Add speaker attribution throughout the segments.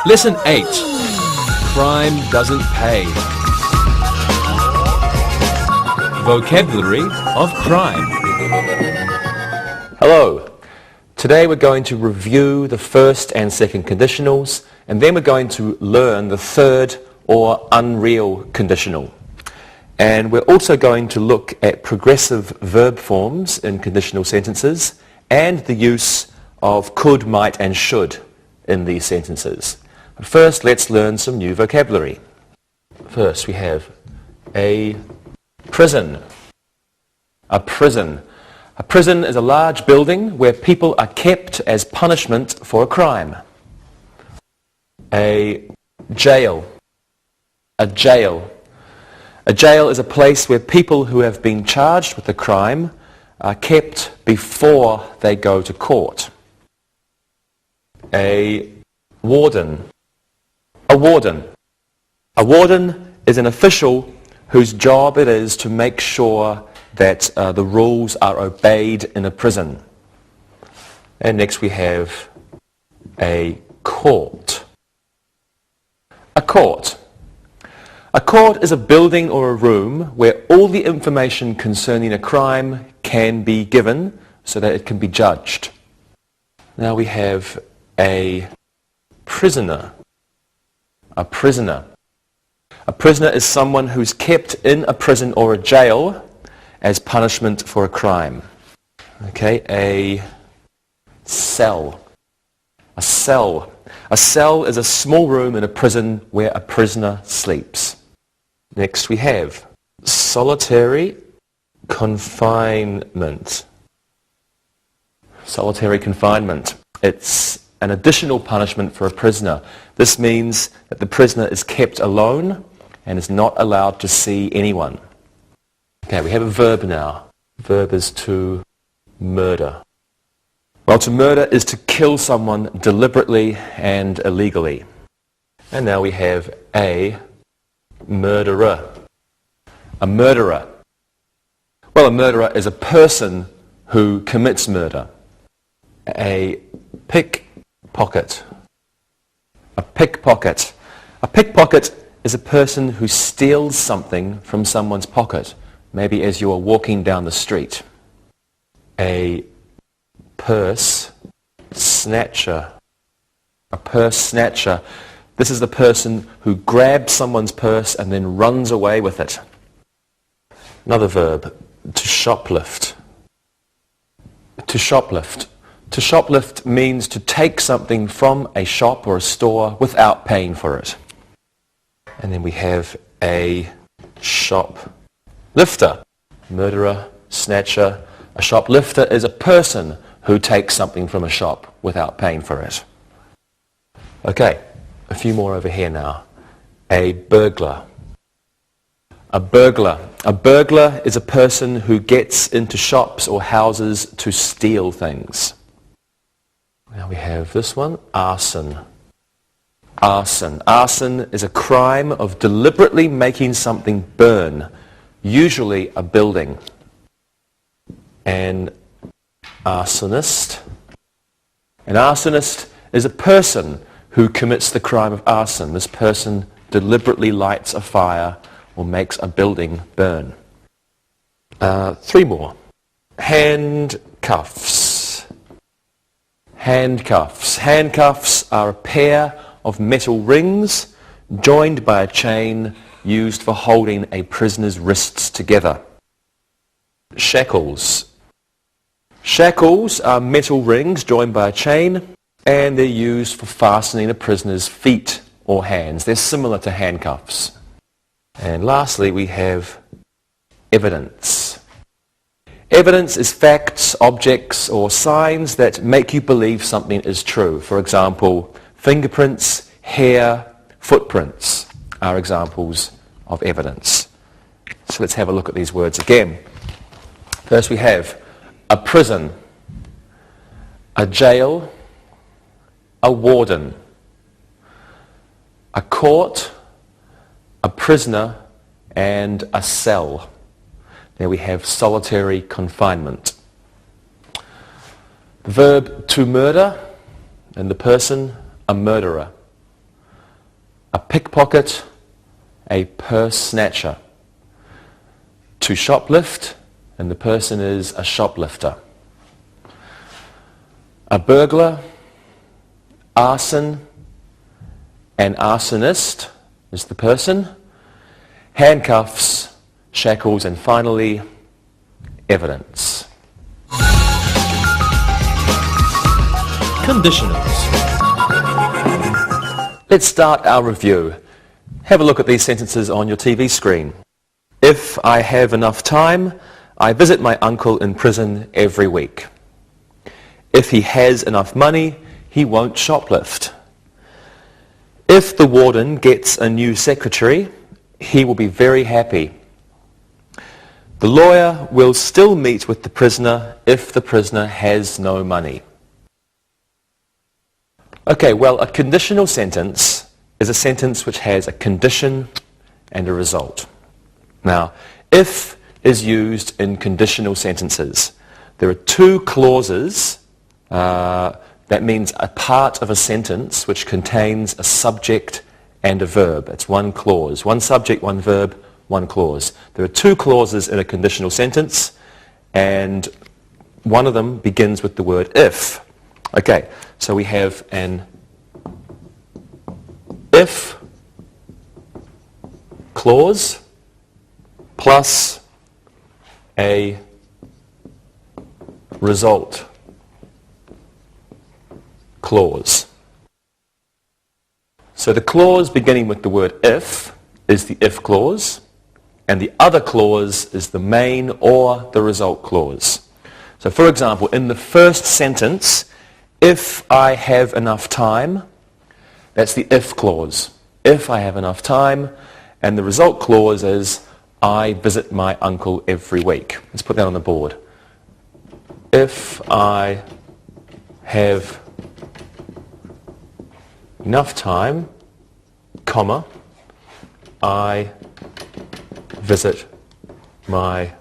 Speaker 1: Lesson 8. Crime doesn't pay. Vocabulary of crime.
Speaker 2: Hello. Today we're going to review the first and second conditionals, and then we're going to learn the third or unreal conditional. And we're also going to look at progressive verb forms in conditional sentences and the use of could, might and should in these sentences. But first, let's learn some new vocabulary. First, we have a prison. A prison. A prison is a large building where people are kept as punishment for a crime. A jail. A jail. A jail is a place where people who have been charged with a crime are kept before they go to court. A warden. A warden. A warden is an official whose job it is to make sure that the rules are obeyed in a prison. And next we have a court. A court. A court is a building or a room where all the information concerning a crime can be given so that it can be judged. Now we have a prisoner. A prisoner. A prisoner is someone who's kept in a prison or a jail as punishment for a crime. Okay, a cell. A cell. A cell is a small room in a prison where a prisoner sleeps. Next we have solitary confinement. Solitary confinement. It's an additional punishment for a prisoner. This means that the prisoner is kept alone and is not allowed to see anyone. Okay, we have a verb now. Verb is to murder. Well, to murder is to kill someone deliberately and illegally. And now we have a murderer. A murderer. Well, a murderer is a person who commits murder. A pickpocket. A pickpocket. A pickpocket is a person who steals something from someone's pocket, maybe as you are walking down the street. A purse snatcher. A purse snatcher. This is the person who grabs someone's purse and then runs away with it. Another verb, to shoplift. To shoplift. To shoplift means to take something from a shop or a store without paying for it. And then we have a shoplifter. Murderer, snatcher. A shoplifter is a person who takes something from a shop without paying for it. Okay, a few more over here now. A burglar. A burglar. A burglar is a person who gets into shops or houses to steal things. Now we have this one, arson. Arson. Arson is a crime of deliberately making something burn, usually a building. An arsonist. An arsonist is a person who commits the crime of arson. This person deliberately lights a fire or makes a building burn. Three more. Handcuffs. Handcuffs. Handcuffs are a pair of metal rings joined by a chain used for holding a prisoner's wrists together. Shackles. Shackles are metal rings joined by a chain, and they're used for fastening a prisoner's feet or hands. They're similar to handcuffs. And lastly, we have evidence. Evidence is facts, objects, or signs that make you believe something is true. For example, fingerprints, hair, footprints are examples of evidence. So let's have a look at these words again. First we have a prison, a jail, a warden, a court, a prisoner, and a cell. There we have solitary confinement. The verb to murder, and the person, a murderer. a pickpocket, a purse snatcher. To shoplift, and the person is a shoplifter. A burglar, arson, an arsonist is the person. Handcuffs, shackles, and finally, evidence.
Speaker 1: Conditionals.
Speaker 2: Let's start our review. Have a look at these sentences on your TV screen. If I have enough time, I visit my uncle in prison every week. If he has enough money, he won't shoplift. If the warden gets a new secretary, he will be very happy. The lawyer will still meet with the prisoner if the prisoner has no money. Okay, well, a conditional sentence is a sentence which has a condition and a result. Now, if is used in conditional sentences. There are two clauses. That means a part of a sentence which contains a subject and a verb. It's one clause. One subject, one verb, one clause. There are two clauses in a conditional sentence, and one of them begins with the word if. Okay, so we have an if clause plus a result clause. So the clause beginning with the word if is the if clause, and the other clause is the main or the result clause. So for example, in the first sentence, if I have enough time, that's the if clause. If I have enough time, and the result clause is I visit my uncle every week. Let's put that on the board. If I have enough time, comma, I visit my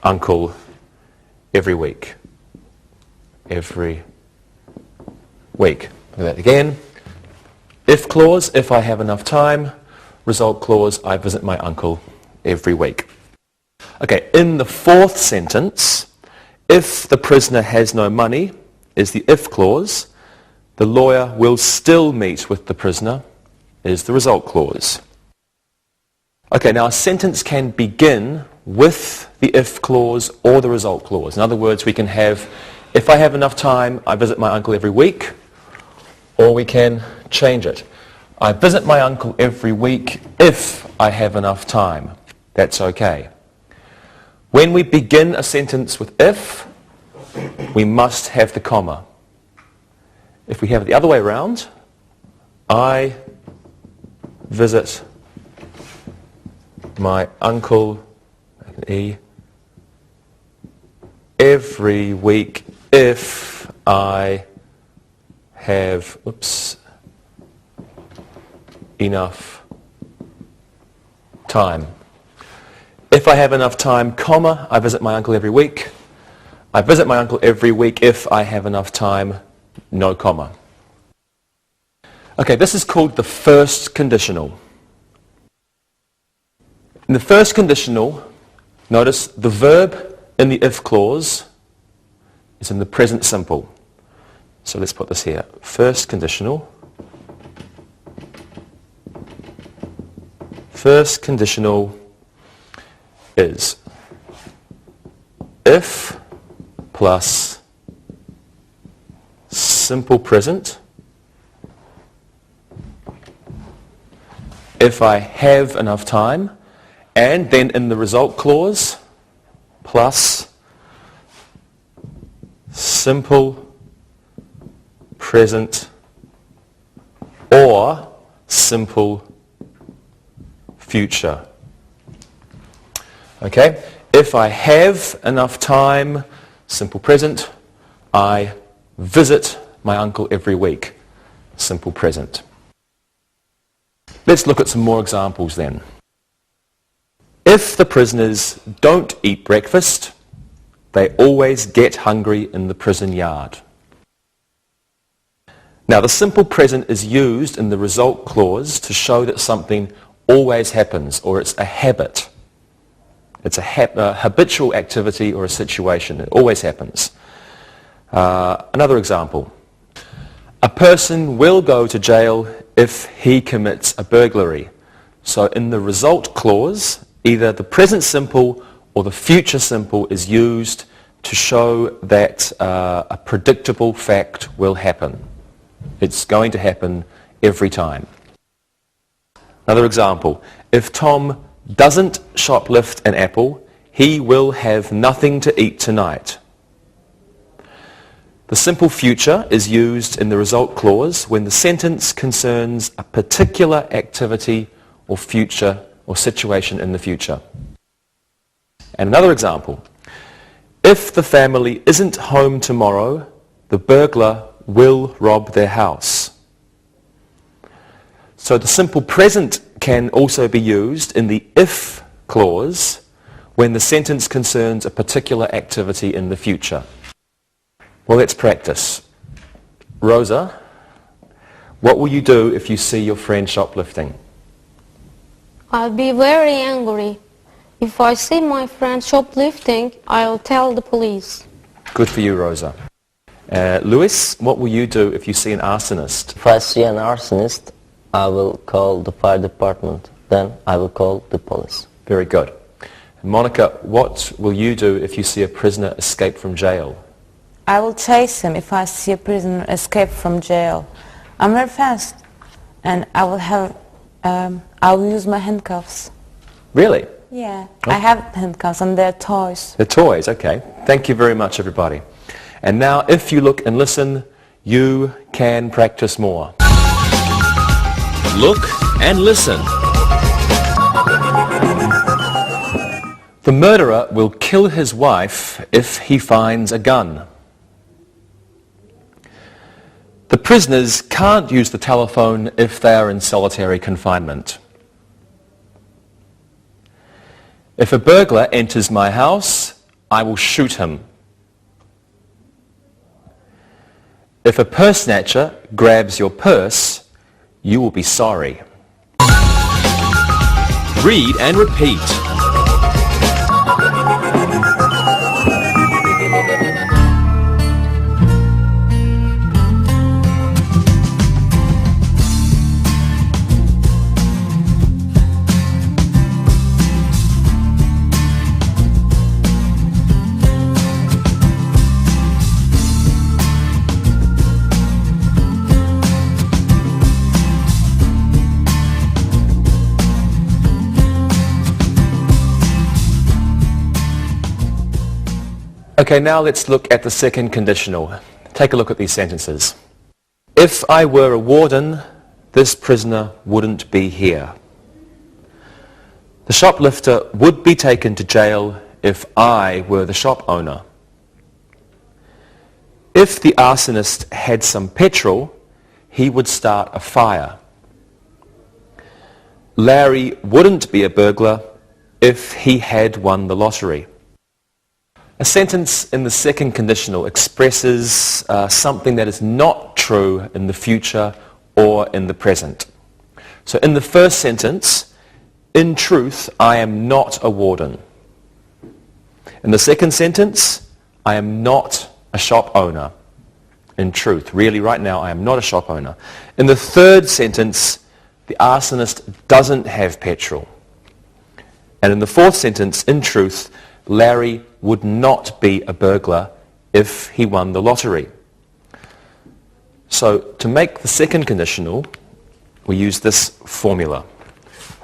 Speaker 2: uncle every week. Every week. Look at that again. If clause, if I have enough time. Result clause, I visit my uncle every week. Okay, in the fourth sentence, if the prisoner has no money is the if clause. The lawyer will still meet with the prisoner is the result clause. Okay, now a sentence can begin with the if clause or the result clause. In other words, we can have, if I have enough time, I visit my uncle every week, or we can change it. I visit my uncle every week if I have enough time. That's okay. When we begin a sentence with if, we must have the comma. If we have it the other way around, I visit my uncle every week if I have enough time. If I have enough time, comma, I visit my uncle every week. I visit my uncle every week if I have enough time, no comma. Okay, this is called the first conditional. In the first conditional, notice the verb in the if clause is in the present simple. So let's put this here. First conditional. First conditional is if plus simple present. If I have enough time, and then in the result clause, plus simple present or simple future. Okay, if I have enough time, simple present, I visit my uncle every week, simple present. Let's look at some more examples then. If the prisoners don't eat breakfast, they always get hungry in the prison yard. Now, the simple present is used in the result clause to show that something always happens, or it's a habit. It's a habitual activity or a situation. It always happens. Another example. A person will go to jail if he commits a burglary. So in the result clause, either the present simple or the future simple is used to show that a predictable fact will happen. It's going to happen every time. Another example. If Tom doesn't shoplift an apple, he will have nothing to eat tonight. The simple future is used in the result clause when the sentence concerns a particular activity or future or situation in the future. And another example. If the family isn't home tomorrow, the burglar will rob their house. So the simple present can also be used in the if clause when the sentence concerns a particular activity in the future. Well, let's practice. Rosa, what will you do if you see your friend shoplifting?
Speaker 3: I'll be very angry. If I see my friend shoplifting, I'll tell the police.
Speaker 2: Good for you, Rosa. Lewis, what will you do if you see an arsonist?
Speaker 4: If I see an arsonist, I will call the fire department. Then I will call the police.
Speaker 2: Very good. Monica, what will you do if you see a prisoner escape from jail?
Speaker 5: I will chase him if I see a prisoner escape from jail. I'm very fast, and I will use my handcuffs.
Speaker 2: Really?
Speaker 5: Yeah, I have handcuffs and they're toys.
Speaker 2: They're toys, okay. Thank you very much, everybody. And now, if you look and listen, you can practice more.
Speaker 1: Look and listen.
Speaker 2: The murderer will kill his wife if he finds a gun. The prisoners can't use the telephone if they are in solitary confinement. If a burglar enters my house, I will shoot him. If a purse snatcher grabs your purse, you will be sorry.
Speaker 1: Read and repeat.
Speaker 2: Okay, now let's look at the second conditional. Take a look at these sentences. If I were a warden, this prisoner wouldn't be here. The shoplifter would be taken to jail if I were the shop owner. If the arsonist had some petrol, he would start a fire. Larry wouldn't be a burglar if he had won the lottery. A sentence in the second conditional expresses something that is not true in the future or in the present. So in the first sentence, in truth, I am not a warden. In the second sentence, I am not a shop owner. In truth, really right now, I am not a shop owner. In the third sentence, the arsonist doesn't have petrol. And in the fourth sentence, in truth, Larry would not be a burglar if he won the lottery. So to make the second conditional, we use this formula.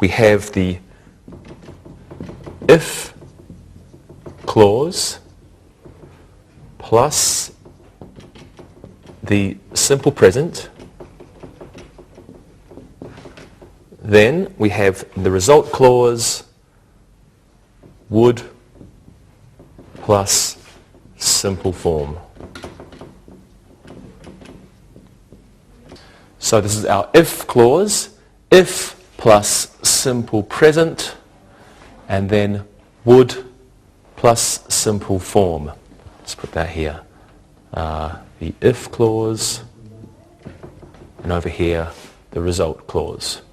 Speaker 2: We have the if clause plus the simple present. Then we have the result clause would plus simple form. So this is our if clause, if plus simple present, and then would plus simple form. Let's put that here. The if clause and over here, the result clause.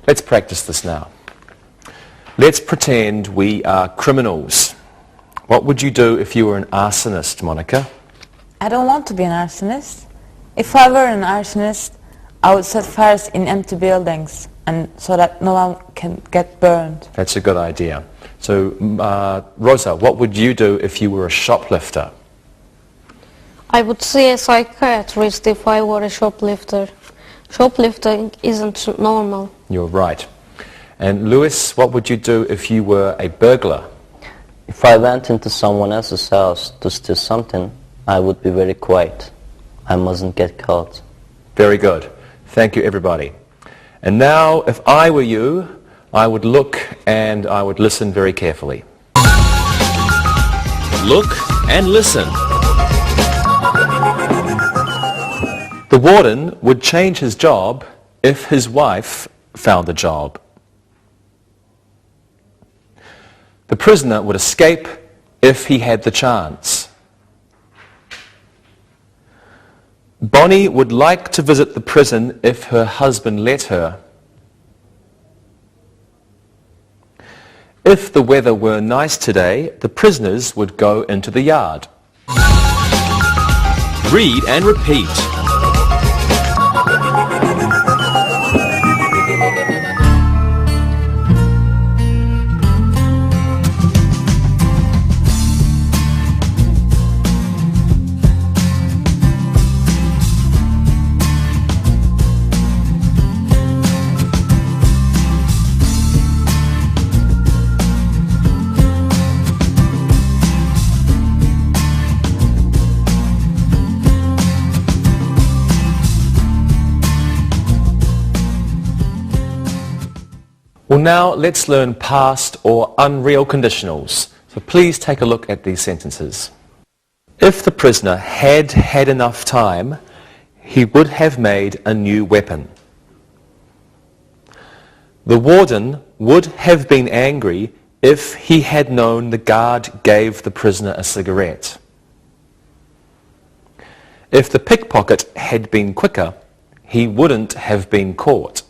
Speaker 2: Let's practice this now. Let's pretend we are criminals. What would you do if you were an arsonist, Monica?
Speaker 5: I don't want to be an arsonist. If I were an arsonist, I would set fires in empty buildings, and so that no one can get burned.
Speaker 2: That's a good idea. So, Rosa, what would you do if you were a shoplifter?
Speaker 3: I would see a psychiatrist if I were a shoplifter. Shoplifting isn't normal.
Speaker 2: You're right. And Lewis, what would you do if you were a burglar?
Speaker 4: If I went into someone else's house to steal something, I would be very quiet. I mustn't get caught.
Speaker 2: Very good. Thank you, everybody. And now, if I were you, I would look and I would listen very carefully.
Speaker 1: Look and listen.
Speaker 2: The warden would change his job if his wife found the job. The prisoner would escape if he had the chance. Bonnie would like to visit the prison if her husband let her. If the weather were nice today, the prisoners would go into the yard.
Speaker 1: Read and repeat.
Speaker 2: Well, now let's learn past or unreal conditionals. So please take a look at these sentences. If the prisoner had had enough time, he would have made a new weapon. The warden would have been angry if he had known the guard gave the prisoner a cigarette. If the pickpocket had been quicker, he wouldn't have been caught.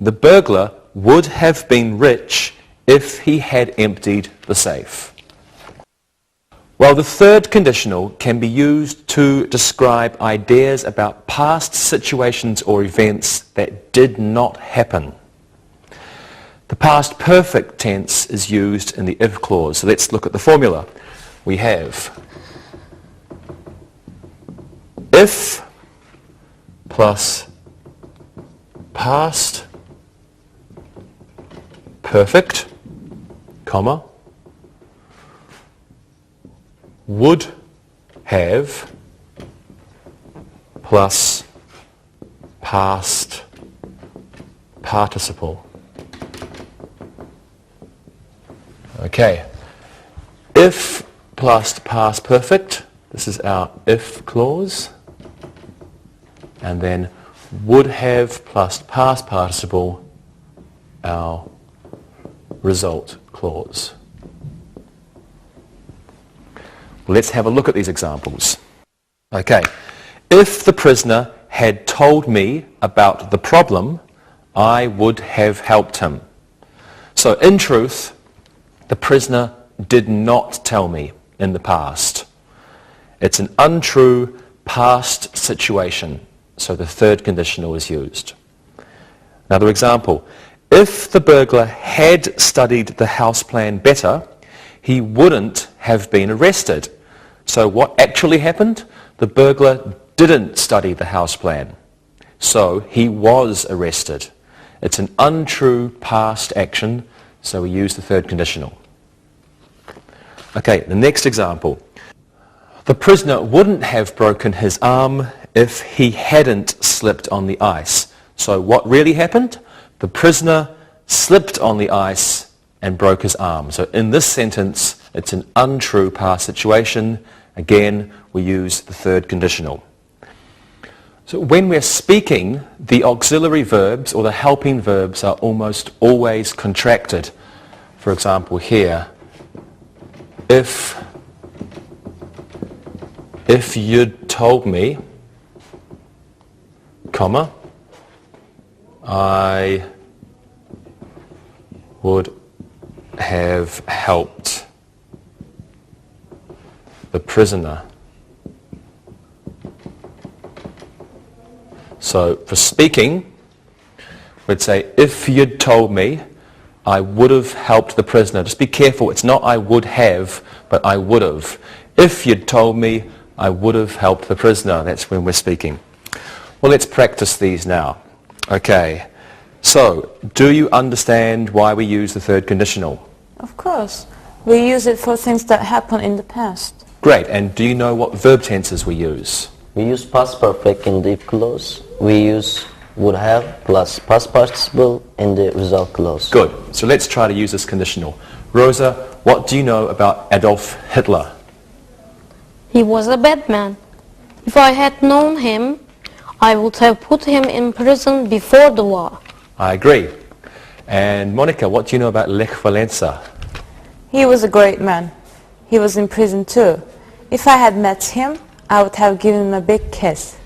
Speaker 2: The burglar would have been rich if he had emptied the safe. Well, the third conditional can be used to describe ideas about past situations or events that did not happen. The past perfect tense is used in the if clause. So let's look at the formula. We have if plus past perfect, comma, would have plus past participle. Okay. If plus past perfect, this is our if clause. And then would have plus past participle, our result clause. Let's have a look at these examples. Okay, if the prisoner had told me about the problem, I would have helped him. So in truth, the prisoner did not tell me in the past. It's an untrue past situation, so the third conditional is used. Another example. If the burglar had studied the house plan better, he wouldn't have been arrested. So what actually happened? The burglar didn't study the house plan. So he was arrested. It's an untrue past action, so we use the third conditional. Okay, the next example. The prisoner wouldn't have broken his arm if he hadn't slipped on the ice. So what really happened? The prisoner slipped on the ice and broke his arm. So in this sentence, it's an untrue past situation. Again, we use the third conditional. So when we're speaking, the auxiliary verbs or the helping verbs are almost always contracted. For example, here, if you'd told me, comma, I would have helped the prisoner. So for speaking, we'd say, if you'd told me, I would have helped the prisoner. Just be careful, it's not I would have, but I would have. If you'd told me, I would have helped the prisoner. That's when we're speaking. Well, let's practice these now. Okay, so do you understand why we use the third conditional?
Speaker 5: Of course. We use it for things that happened in the past.
Speaker 2: Great, and do you know what verb tenses we use?
Speaker 4: We use past perfect in the if clause. We use would have plus past participle in the result clause.
Speaker 2: Good, so let's try to use this conditional. Rosa, what do you know about Adolf Hitler?
Speaker 3: He was a bad man. If I had known him, I would have put him in prison before the war.
Speaker 2: I agree. And Monica, what do you know about Lech Walesa?
Speaker 5: He was a great man. He was in prison too. If I had met him, I would have given him a big kiss.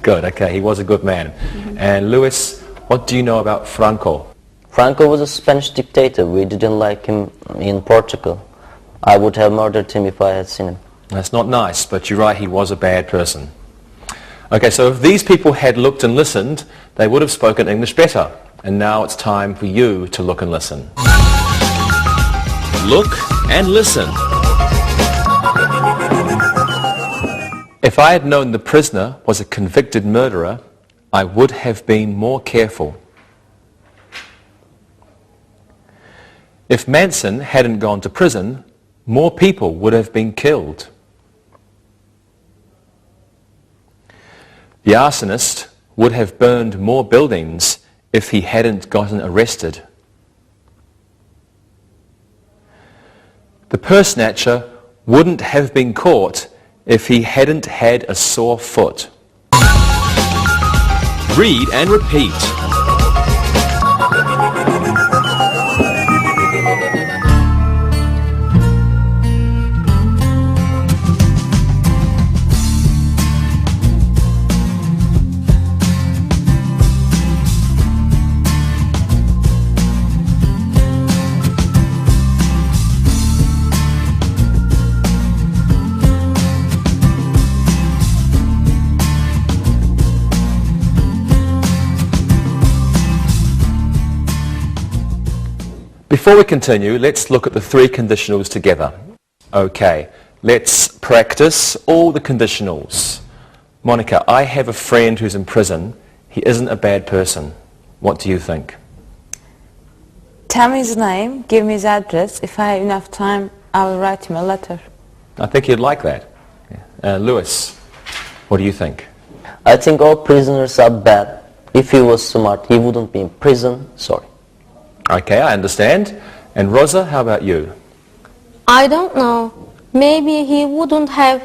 Speaker 2: Good, okay, he was a good man. And Luis, what do you know about Franco?
Speaker 4: Franco was a Spanish dictator. We didn't like him in Portugal. I would have murdered him if I had seen him.
Speaker 2: That's not nice, but you're right, he was a bad person. Okay, so if these people had looked and listened, they would have spoken English better. And now it's time for you to look and listen.
Speaker 1: Look and listen.
Speaker 2: If I had known the prisoner was a convicted murderer, I would have been more careful. If Manson hadn't gone to prison, more people would have been killed. The arsonist would have burned more buildings if he hadn't gotten arrested. The purse snatcher wouldn't have been caught if he hadn't had a sore foot.
Speaker 1: Read and repeat.
Speaker 2: Before we continue, let's look at the three conditionals together. Okay, let's practice all the conditionals. Monica, I have a friend who's in prison. He isn't a bad person. What do you think?
Speaker 5: Tell me his name, give me his address. If I have enough time, I will write him a letter.
Speaker 2: I think he'd like that. Lewis, what do you think?
Speaker 4: I think all prisoners are bad. If he was smart, he wouldn't be in prison. Sorry.
Speaker 2: Okay, I understand. And Rosa, how about you?
Speaker 3: I don't know. Maybe he wouldn't have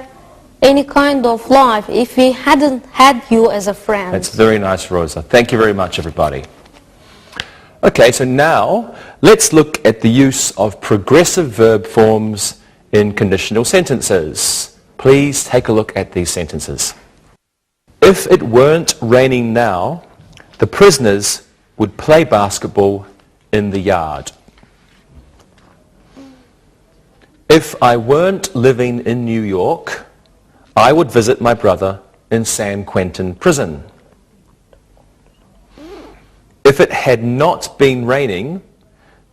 Speaker 3: any kind of life if he hadn't had you as a friend.
Speaker 2: That's very nice, Rosa. Thank you very much, everybody. Okay, so now let's look at the use of progressive verb forms in conditional sentences. Please take a look at these sentences. If it weren't raining now, the prisoners would play basketball in the yard. If I weren't living in New York, I would visit my brother in San Quentin prison. If it had not been raining,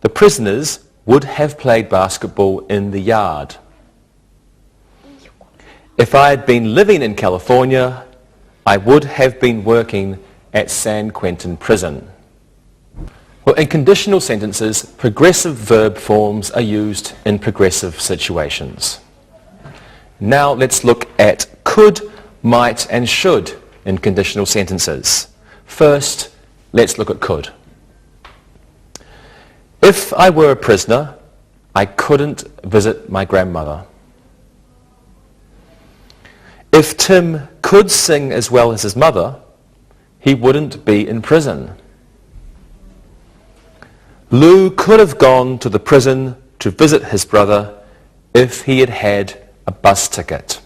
Speaker 2: the prisoners would have played basketball in the yard. If I had been living in California, I would have been working at San Quentin prison. Well, in conditional sentences, progressive verb forms are used in progressive situations. Now let's look at could, might, and should in conditional sentences. First, let's look at could. If I were a prisoner, I couldn't visit my grandmother. If Tim could sing as well as his mother, he wouldn't be in prison. Lou could have gone to the prison to visit his brother if he had had a bus ticket.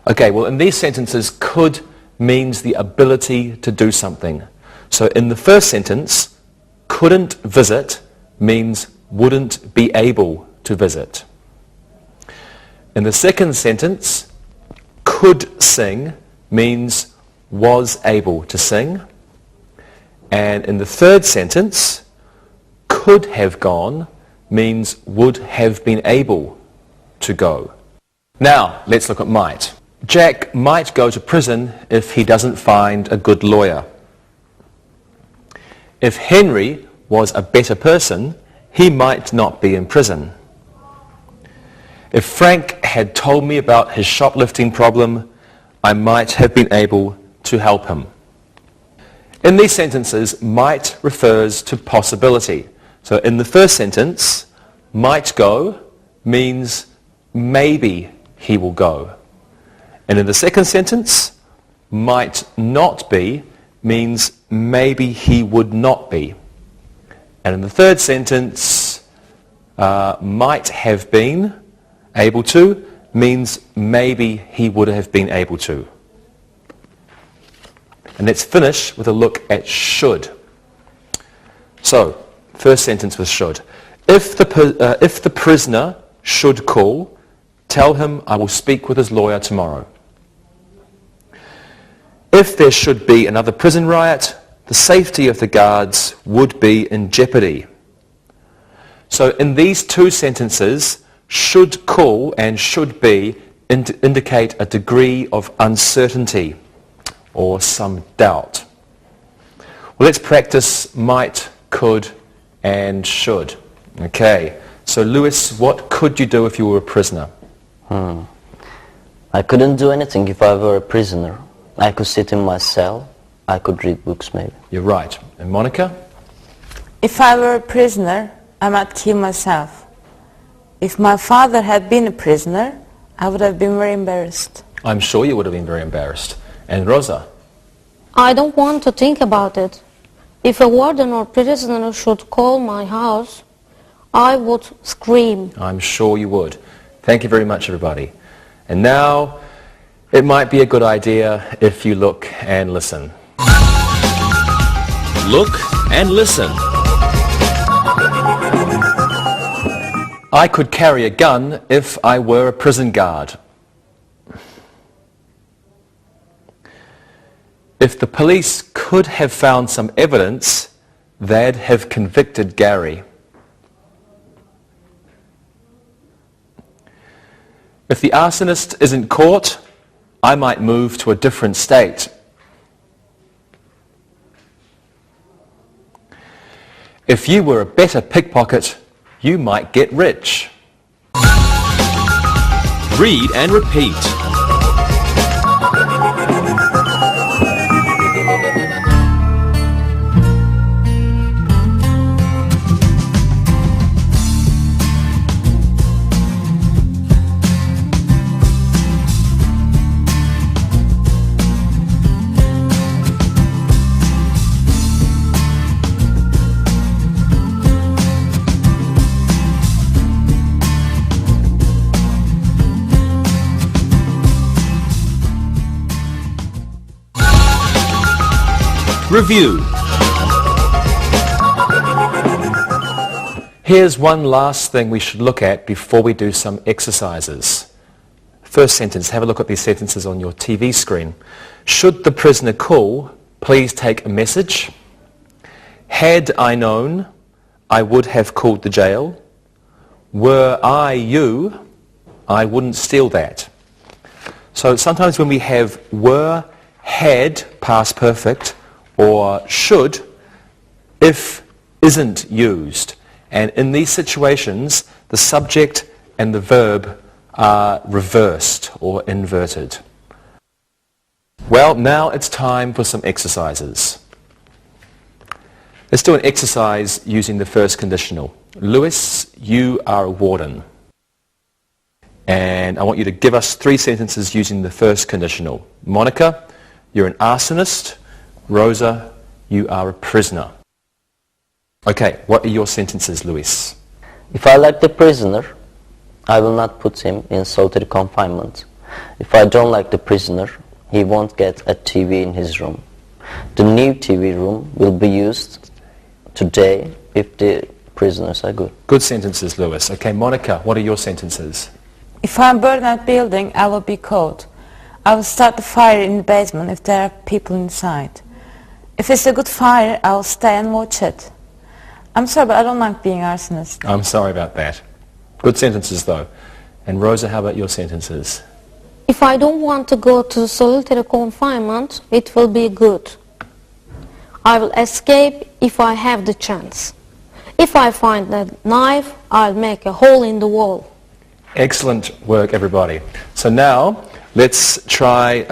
Speaker 2: Okay, well in these sentences, could means the ability to do something. So in the first sentence, couldn't visit means wouldn't be able to visit. In the second sentence, could sing means was able to sing. And in the third sentence, could have gone means would have been able to go. Now, let's look at might. Jack might go to prison if he doesn't find a good lawyer. If Henry was a better person, he might not be in prison. If Frank had told me about his shoplifting problem, I might have been able to help him. In these sentences, might refers to possibility. So in the first sentence, might go means maybe he will go. And in the second sentence, might not be means maybe he would not be. And in the third sentence, might have been able to means maybe he would have been able to. And let's finish with a look at should. So, first sentence was should. If the prisoner should call, tell him I will speak with his lawyer tomorrow. If there should be another prison riot, the safety of the guards would be in jeopardy. So in these two sentences, should call and should be indicate a degree of uncertainty or some doubt. Well, let's practice might, could, and should. Okay, so Lewis, what could you do if you were a prisoner?
Speaker 4: I couldn't do anything if I were a prisoner. I could sit in my cell. I could read books maybe.
Speaker 2: You're right. And Monica?
Speaker 5: If I were a prisoner, I might kill myself. If my father had been a prisoner, I would have been very embarrassed.
Speaker 2: I'm sure you would have been very embarrassed. And Rosa?
Speaker 3: I don't want to think about it. If a warden or prisoner should call my house, I would scream.
Speaker 2: I'm sure you would. Thank you very much, everybody. And now, it might be a good idea if you look and listen.
Speaker 1: Look and listen.
Speaker 2: I could carry a gun if I were a prison guard. If the police could have found some evidence, they'd have convicted Gary. If the arsonist isn't caught, I might move to a different state. If you were a better pickpocket, you might get rich.
Speaker 1: Read and repeat. Review.
Speaker 2: Here's one last thing we should look at before we do some exercises. First sentence, have a look at these sentences on your TV screen. Should the prisoner call, please take a message. Had I known, I would have called the jail. Were I you, I wouldn't steal that. So sometimes when we have were, had, past perfect, or should, if isn't used. And in these situations, the subject and the verb are reversed or inverted. Well, now it's time for some exercises. Let's do an exercise using the first conditional. Lewis, you are a warden. And I want you to give us 3 sentences using the first conditional. Monica, you're an arsonist. Rosa, you are a prisoner. Okay, what are your sentences, Luis?
Speaker 4: If I like the prisoner, I will not put him in solitary confinement. If I don't like the prisoner, he won't get a TV in his room. The new TV room will be used today if the prisoners are good.
Speaker 2: Good sentences, Lewis. Okay, Monica, what are your sentences?
Speaker 5: If I burn that building, I will be caught. I will start the fire in the basement if there are people inside. If it's a good fire, I will stay and watch it. I'm sorry, but I don't like being arsonist.
Speaker 2: I'm sorry about that. Good sentences, though. And Rosa, how about your sentences?
Speaker 3: If I don't want to go to solitary confinement, it will be good. I will escape if I have the chance. If I find a knife, I'll make a hole in the wall.
Speaker 2: Excellent work, everybody. So now, let's try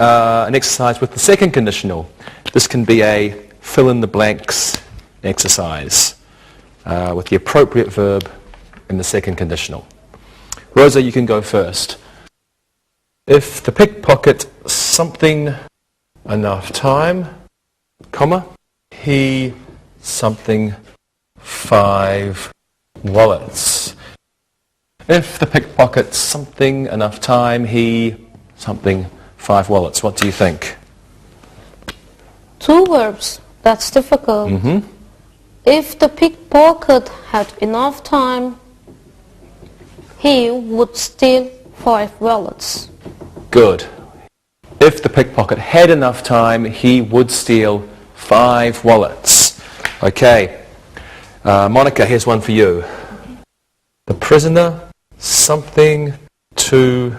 Speaker 2: an exercise with the second conditional. This can be a fill-in-the-blanks exercise with the appropriate verb in the second conditional. Rosa, you can go first. If the pickpocket something enough time, comma, he something 5 wallets. If the pickpocket something enough time, he something 5 wallets. What do you think?
Speaker 3: 2 verbs. That's difficult. If the pickpocket had enough time, he would steal 5 wallets.
Speaker 2: Good. If the pickpocket had enough time, he would steal 5 wallets. Okay. Monica, here's one for you. The prisoner something to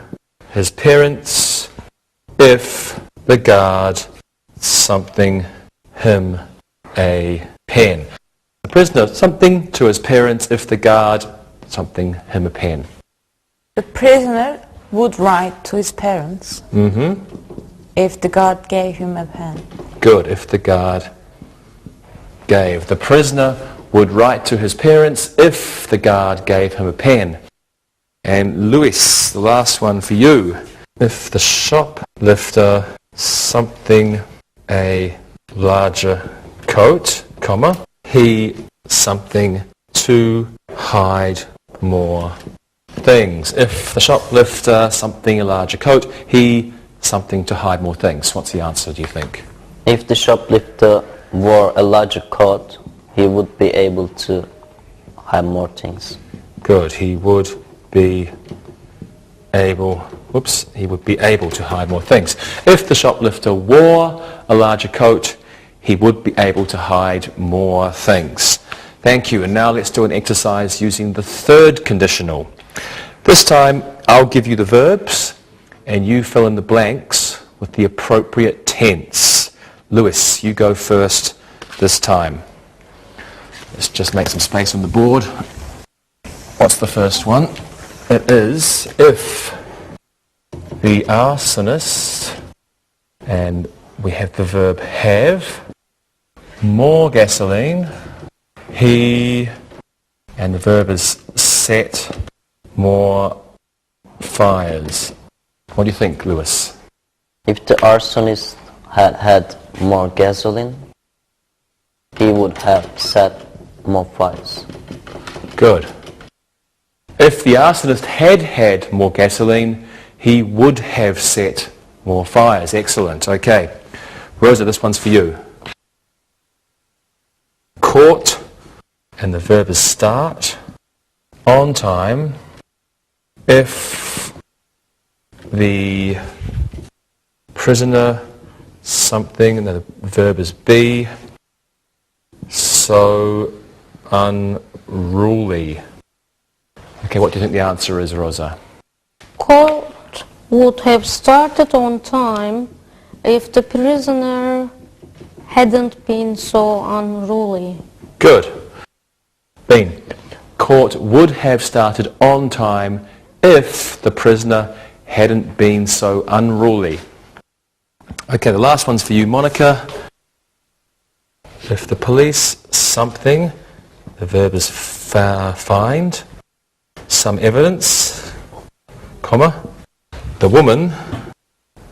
Speaker 2: his parents if the guard something him a pen. The prisoner something to his parents if the guard something him a pen.
Speaker 5: The prisoner would write to his parents if the guard gave him a pen.
Speaker 2: Good, if the guard gave. The prisoner would write to his parents if the guard gave him a pen. And Luis, the last one for you. If the shoplifter something a larger coat, comma, he something to hide more things. If the shoplifter something a larger coat, he something to hide more things. What's the answer, do you think?
Speaker 4: If the shoplifter wore a larger coat, he would be able to hide more things.
Speaker 2: Good. He would be able to hide more things. If the shoplifter wore a larger coat, he would be able to hide more things. Thank you. And now let's do an exercise using the third conditional. This time I'll give you the verbs and you fill in the blanks with the appropriate tense. Lewis, you go first this time. Let's just make some space on the board. What's the first one? It is if the arsonist, and we have the verb have, more gasoline, he, and the verb is set more fires. What do you think, Lewis?
Speaker 4: If the arsonist had had more gasoline, he would have set more fires.
Speaker 2: Good. If the arsonist had had more gasoline, he would have set more fires. Excellent. Okay. Rosa, this one's for you. Caught, and the verb is start, on time, if the prisoner something, and the verb is be, so unruly. Okay, what do you think the answer is, Rosa?
Speaker 3: Court would have started on time if the prisoner hadn't been so unruly.
Speaker 2: Good. Bean. Court would have started on time if the prisoner hadn't been so unruly. Okay, the last one's for you, Monica. If the police something, the verb is find, some evidence, comma, the woman,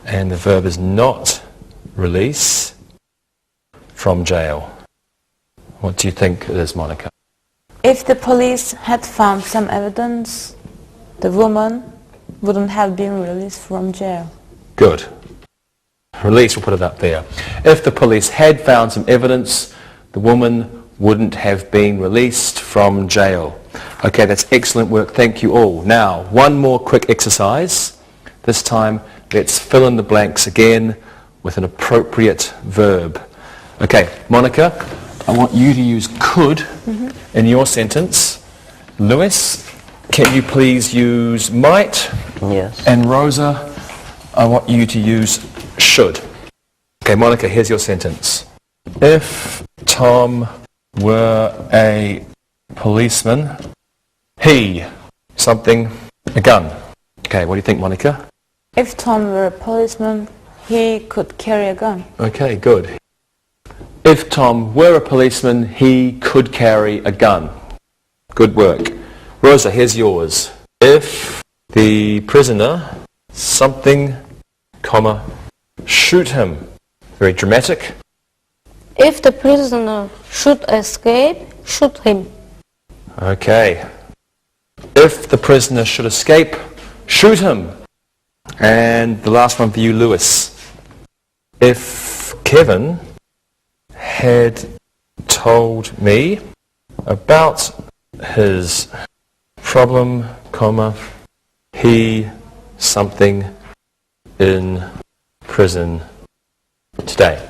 Speaker 2: and the verb is not release, from jail. What do you think it is, Monica?
Speaker 5: If the police had found some evidence, the woman wouldn't have been released from jail.
Speaker 2: Good. Release, we'll put it up there. If the police had found some evidence, the woman wouldn't have been released from jail. Okay, that's excellent work. Thank you all. Now, one more quick exercise. This time, let's fill in the blanks again with an appropriate verb. Okay, Monica, I want you to use could in your sentence. Lewis, can you please use might?
Speaker 4: Yes.
Speaker 2: And Rosa, I want you to use should. Okay, Monica, here's your sentence. If Tom were a policeman, he, something, a gun. Okay, what do you think, Monica?
Speaker 5: If Tom were a policeman, he could carry a gun.
Speaker 2: Okay, good. If Tom were a policeman, he could carry a gun. Good work. Rosa, here's yours. If the prisoner, something, comma, shoot him. Very dramatic.
Speaker 3: If the prisoner should escape, shoot him.
Speaker 2: Okay. If the prisoner should escape, shoot him. And the last one for you, Lewis. If Kevin had told me about his problem, comma, he, something, in prison today.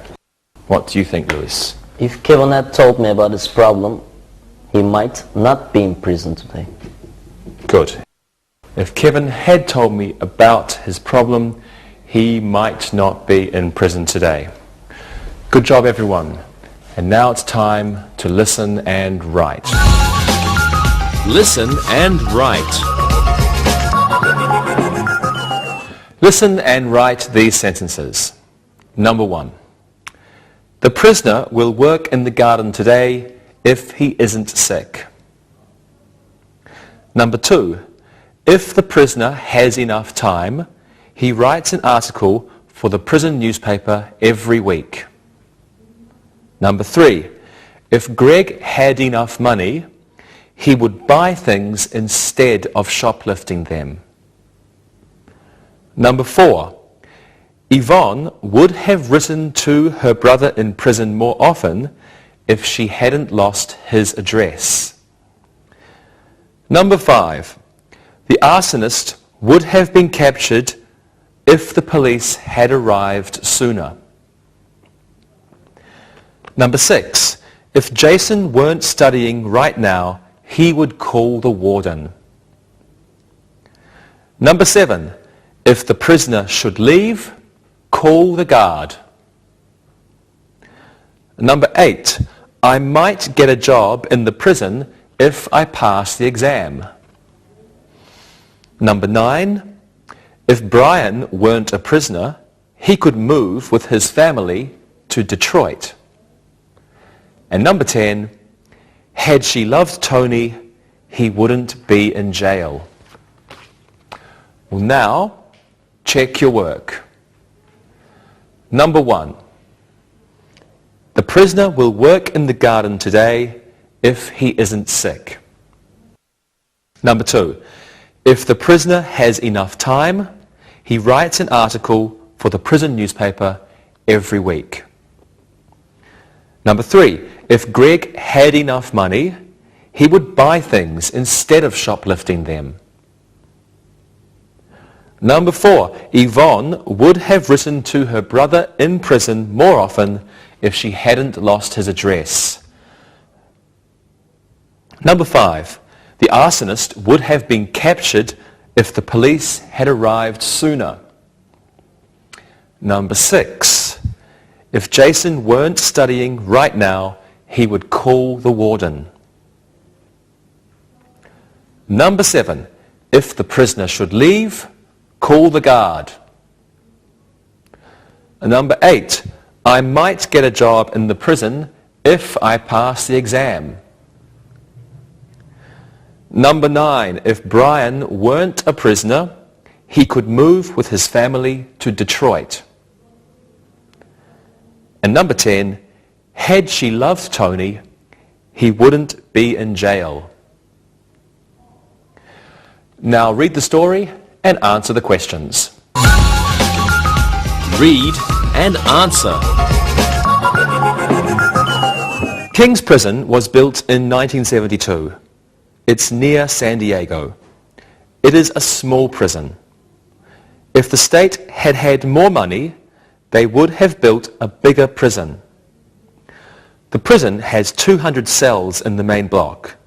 Speaker 2: What do you think, Lewis?
Speaker 4: If Kevin had told me about his problem, he might not be in prison today.
Speaker 2: Good. If Kevin had told me about his problem, he might not be in prison today. Good job, everyone. And now it's time to listen and write.
Speaker 1: Listen and write.
Speaker 2: Listen and write these sentences. Number 1. The prisoner will work in the garden today if he isn't sick. Number 2. If the prisoner has enough time, he writes an article for the prison newspaper every week. Number 3. If Greg had enough money, he would buy things instead of shoplifting them. Number 4. Yvonne would have written to her brother in prison more often if she hadn't lost his address. Number 5. The arsonist would have been captured if the police had arrived sooner. Number 6. If Jason weren't studying right now, he would call the warden. Number 7. If the prisoner should leave, call the guard. Number 8. I might get a job in the prison if I pass the exam. Number 9. If Brian weren't a prisoner, he could move with his family to Detroit. And number 10. Had she loved Tony, he wouldn't be in jail. Well, now, check your work. Number 1. The prisoner will work in the garden today if he isn't sick. Number 2. If the prisoner has enough time, he writes an article for the prison newspaper every week. Number 3. If Greg had enough money, he would buy things instead of shoplifting them. Number 4. Yvonne would have written to her brother in prison more often if she hadn't lost his address. Number 5. The arsonist would have been captured if the police had arrived sooner. Number 6. If Jason weren't studying right now, he would call the warden. Number 7. If the prisoner should leave, call the guard. Number 8. I might get a job in the prison if I pass the exam. Number 9. If Brian weren't a prisoner, he could move with his family to Detroit. And number 10. Had she loved Tony, he wouldn't be in jail. Now read the story and answer the questions.
Speaker 1: Read and answer.
Speaker 2: King's Prison was built in 1972. It's near San Diego. It is a small prison. If the state had had more money, they would have built a bigger prison. The prison has 200 cells in the main block.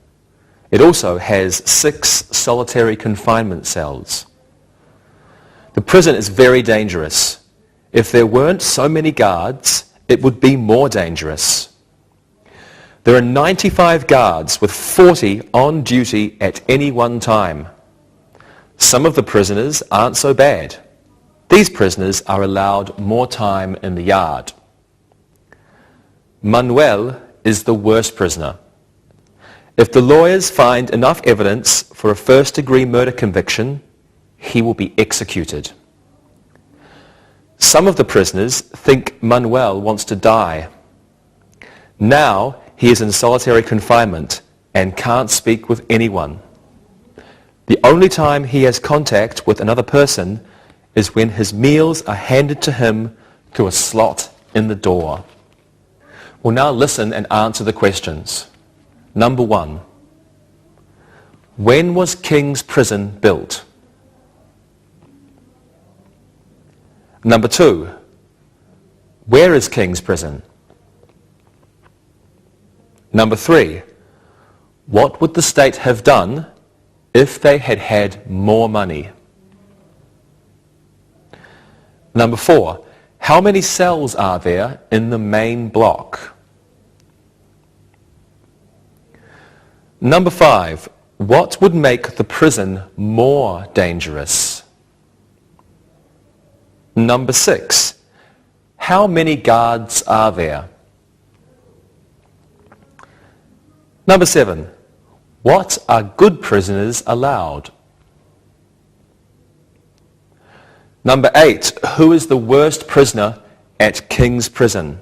Speaker 2: It also has 6 solitary confinement cells. The prison is very dangerous. If there weren't so many guards, it would be more dangerous. There are 95 guards with 40 on duty at any one time. Some of the prisoners aren't so bad. These prisoners are allowed more time in the yard. Manuel is the worst prisoner. If the lawyers find enough evidence for a first-degree murder conviction, he will be executed. Some of the prisoners think Manuel wants to die. Now he is in solitary confinement and can't speak with anyone. The only time he has contact with another person is when his meals are handed to him through a slot in the door. We'll now listen and answer the questions. Number 1. When was King's Prison built? Number 2. Where is King's Prison? Number 3. What would the state have done if they had had more money? Number 4. How many cells are there in the main block? Number 5. What would make the prison more dangerous? Number 6. How many guards are there? Number 7. What are good prisoners allowed? Number 8. Who is the worst prisoner at King's Prison?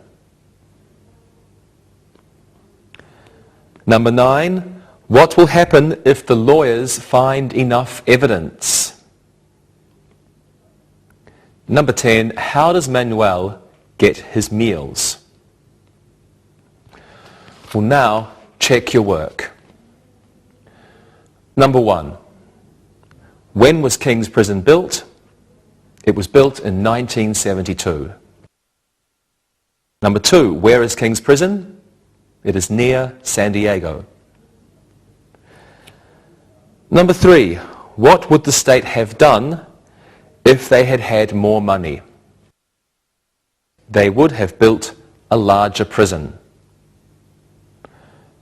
Speaker 2: Number 9. What will happen if the lawyers find enough evidence? Number 10. How does Manuel get his meals? Well, now check your work. Number 1. When was King's Prison built? It was built in 1972. Number 2. Where is King's Prison? It is near San Diego. Number 3. What would the state have done if they had had more money? They would have built a larger prison.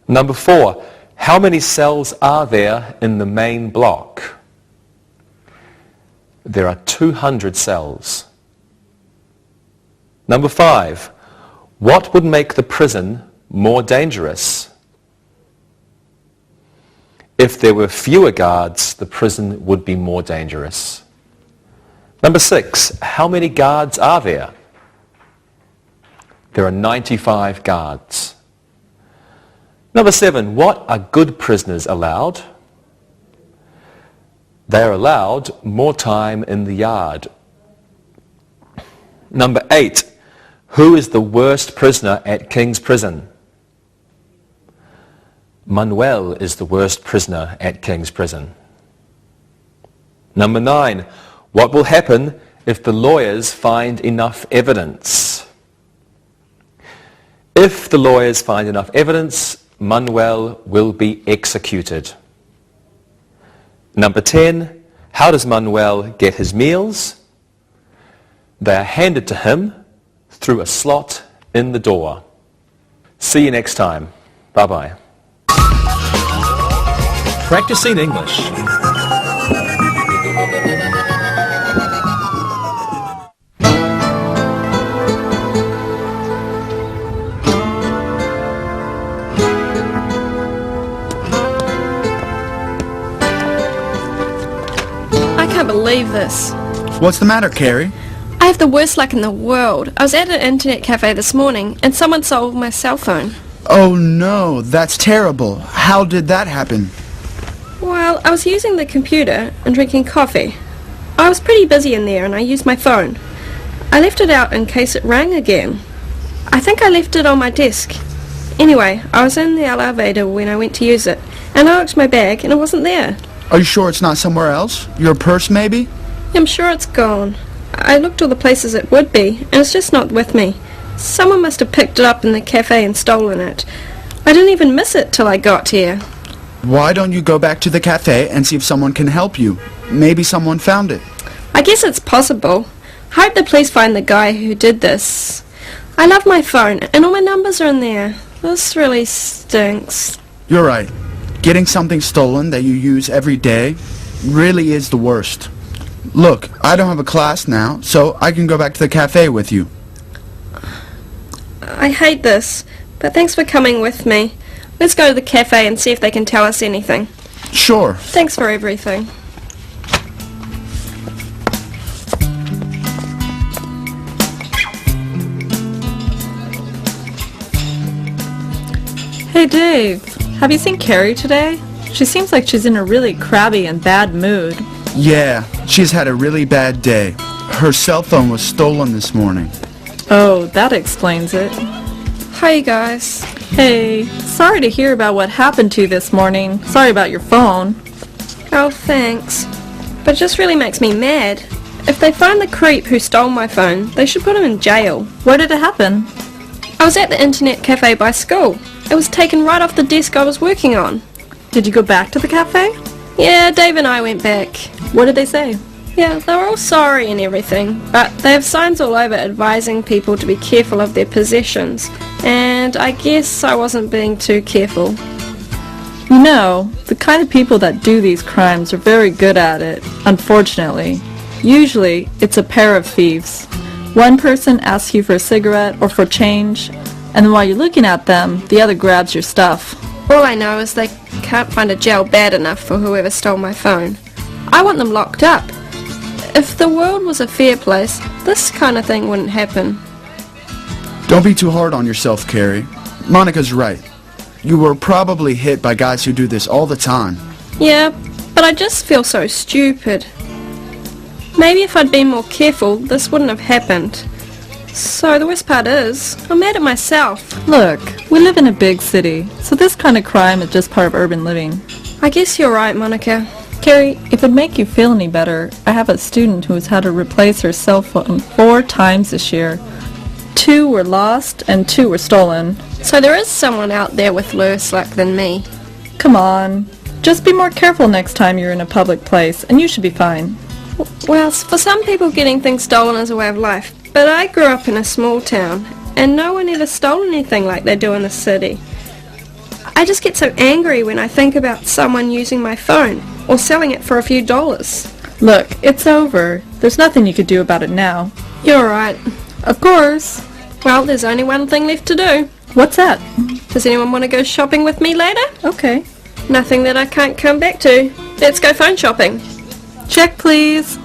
Speaker 2: Number 4. How many cells are there in the main block? There are 200 cells. Number 5. What would make the prison more dangerous? If there were fewer guards, the prison would be more dangerous. Number 6. How many guards are there? There are 95 guards. Number 7. What are good prisoners allowed? They are allowed more time in the yard. Number 8. Who is the worst prisoner at King's Prison? Manuel is the worst prisoner at King's Prison. Number 9. What will happen if the lawyers find enough evidence? If the lawyers find enough evidence, Manuel will be executed. Number 10. How does Manuel get his meals? They are handed to him through a slot in the door. See you next time. Bye-bye.
Speaker 1: Practicing English.
Speaker 6: I can't believe this.
Speaker 7: What's the matter, Carrie?
Speaker 6: I have the worst luck in the world. I was at an internet cafe this morning and someone stole my cell phone.
Speaker 7: Oh no, that's terrible. How did that happen?
Speaker 6: Well, Well, I was using the computer and drinking coffee. I was pretty busy in there and I used my phone. I left it out in case it rang again. I think I left it on my desk. Anyway, I was in the elevator when I went to use it, and I looked at my bag and it wasn't there.
Speaker 7: Are you sure it's not somewhere else? Your purse, maybe?
Speaker 6: I'm sure it's gone. I looked all the places it would be, and it's just not with me. Someone must have picked it up in the cafe and stolen it. I didn't even miss it till I got here.
Speaker 7: Why don't you go back to the cafe and see if someone can help you? Maybe someone found it.
Speaker 6: I guess it's possible. I hope the police find the guy who did this. I love my phone, and all my numbers are in there. This really stinks.
Speaker 7: You're right. Getting something stolen that you use every day really is the worst. Look, I don't have a class now, so I can go back to the cafe with you.
Speaker 6: I hate this, but thanks for coming with me. Let's go to the cafe and see if they can tell us anything.
Speaker 7: Sure.
Speaker 6: Thanks for everything.
Speaker 8: Hey Dave, have you seen Carrie today? She seems like she's in a really crabby and bad mood.
Speaker 7: Yeah, she's had a really bad day. Her cell phone was stolen this morning.
Speaker 8: Oh, that explains it.
Speaker 6: Hi, you guys.
Speaker 8: Hey, sorry to hear about what happened to you this morning. Sorry about your phone.
Speaker 6: Oh, thanks. But it just really makes me mad. If they find the creep who stole my phone, they should put him in jail.
Speaker 8: Where did it happen?
Speaker 6: I was at the internet cafe by school. It was taken right off the desk I was working on.
Speaker 8: Did you go back to the cafe?
Speaker 6: Yeah, Dave and I went back.
Speaker 8: What did they say?
Speaker 6: Yeah, they were all sorry and everything, but they have signs all over advising people to be careful of their possessions, and I guess I wasn't being too careful.
Speaker 8: You know, the kind of people that do these crimes are very good at it, unfortunately. Usually, it's a pair of thieves. One person asks you for a cigarette or for change, and then while you're looking at them, the other grabs your stuff.
Speaker 6: All I know is they can't find a jail bad enough for whoever stole my phone. I want them locked up. If the world was a fair place, this kind of thing wouldn't happen.
Speaker 7: Don't be too hard on yourself, Carrie. Monica's right. You were probably hit by guys who do this all the time.
Speaker 6: Yeah, but I just feel so stupid. Maybe if I'd been more careful, this wouldn't have happened. So the worst part is, I'm mad at myself.
Speaker 8: Look, we live in a big city, so this kind of crime is just part of urban living.
Speaker 6: I guess you're right, Monica.
Speaker 8: Carrie, if it make you feel any better, I have a student who has had to replace her cell phone 4 times this year. 2 were lost and 2 were stolen.
Speaker 6: So there is someone out there with worse luck than me.
Speaker 8: Come on, just be more careful next time you're in a public place, and you should be fine.
Speaker 6: Well, for some people getting things stolen is a way of life, but I grew up in a small town, and no one ever stole anything like they do in the city. I just get so angry when I think about someone using my phone, or selling it for a few dollars.
Speaker 8: Look, it's over. There's nothing you could do about it now.
Speaker 6: You're right.
Speaker 8: Of course.
Speaker 6: Well, there's only one thing left to do.
Speaker 8: What's that?
Speaker 6: Does anyone want to go shopping with me later?
Speaker 8: Okay.
Speaker 6: Nothing that I can't come back to. Let's go phone shopping.
Speaker 8: Check, please.